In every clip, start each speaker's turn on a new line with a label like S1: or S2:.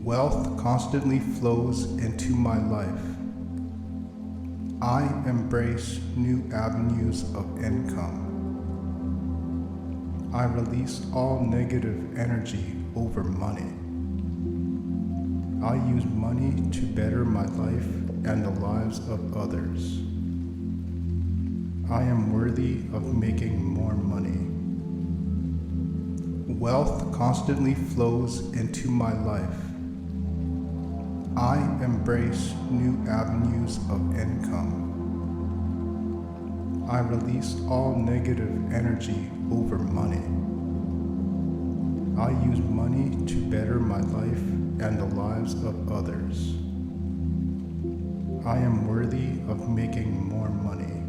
S1: Wealth constantly flows into my life. I embrace new avenues of income. I release all negative energy over money. I use money to better my life and the lives of others. I am worthy of making more money. Wealth constantly flows into my life. I embrace new avenues of income. I release all negative energy over money. I use money to better my life and the lives of others. I am worthy of making more money.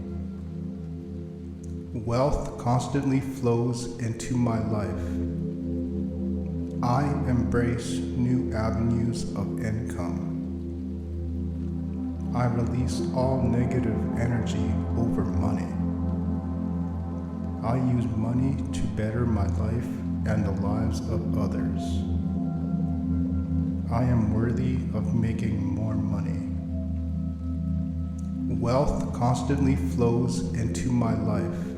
S1: Wealth constantly flows into my life. I embrace new avenues of income. I release all negative energy over money. I use money to better my life and the lives of others. I am worthy of making more money. Wealth constantly flows into my life.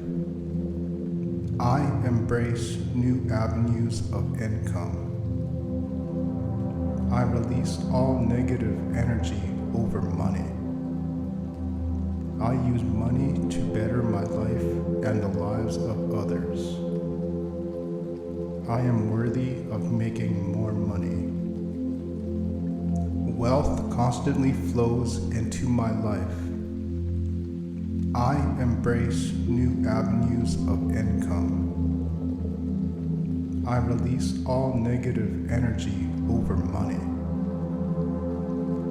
S1: I embrace new avenues of income. I release all negative energy over money. I use money to better my life and the lives of others. I am worthy of making more money. Wealth constantly flows into my life. I embrace new avenues of income. I release all negative energy over money.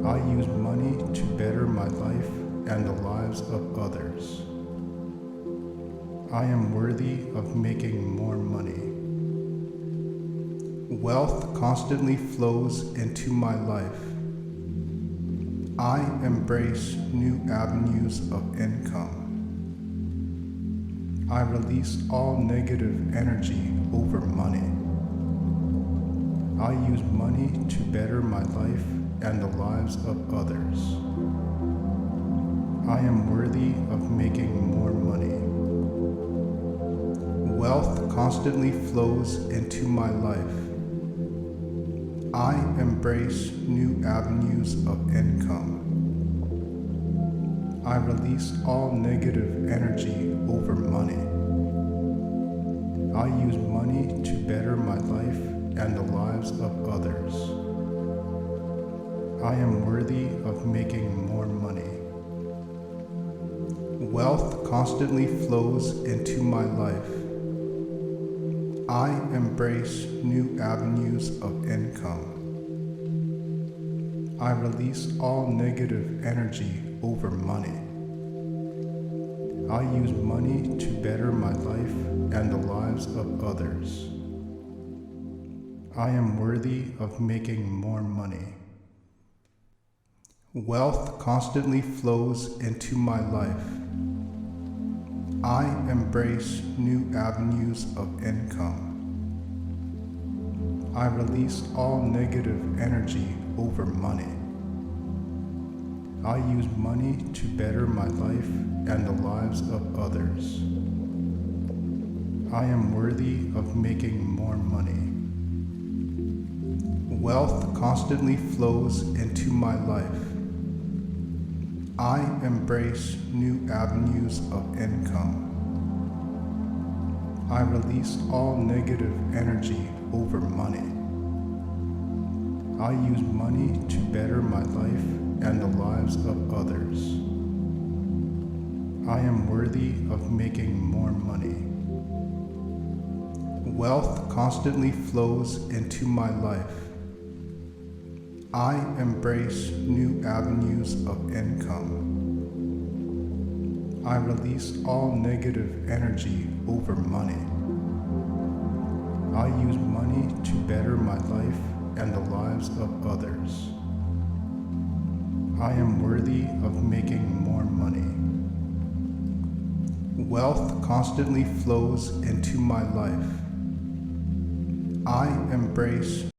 S1: I use money to better my life and the lives of others. I am worthy of making more money. Wealth constantly flows into my life. I embrace new avenues of income. I release all negative energy over money. I use money to better my life and the lives of others. I am worthy of making more money. Wealth constantly flows into my life. I embrace new avenues of income. I release all negative energy over money. I use money to better my life and the lives of others. I am worthy of making more money. Wealth constantly flows into my life. I embrace new avenues of income. I release all negative energy over money. I use money to better my life and the lives of others. I am worthy of making more money. Wealth constantly flows into my life. I embrace new avenues of income. I release all negative energy over money. I use money to better my life and the lives of others. I am worthy of making more money. Wealth constantly flows into my life. I embrace new avenues of income. I release all negative energy over money. I use money to better my life and the lives of others. I am worthy of making more money. Wealth constantly flows into my life. I embrace new avenues of income. I release all negative energy over money. I use money to better my life and the lives of others. I am worthy of making more money. Wealth constantly flows into my life. I embrace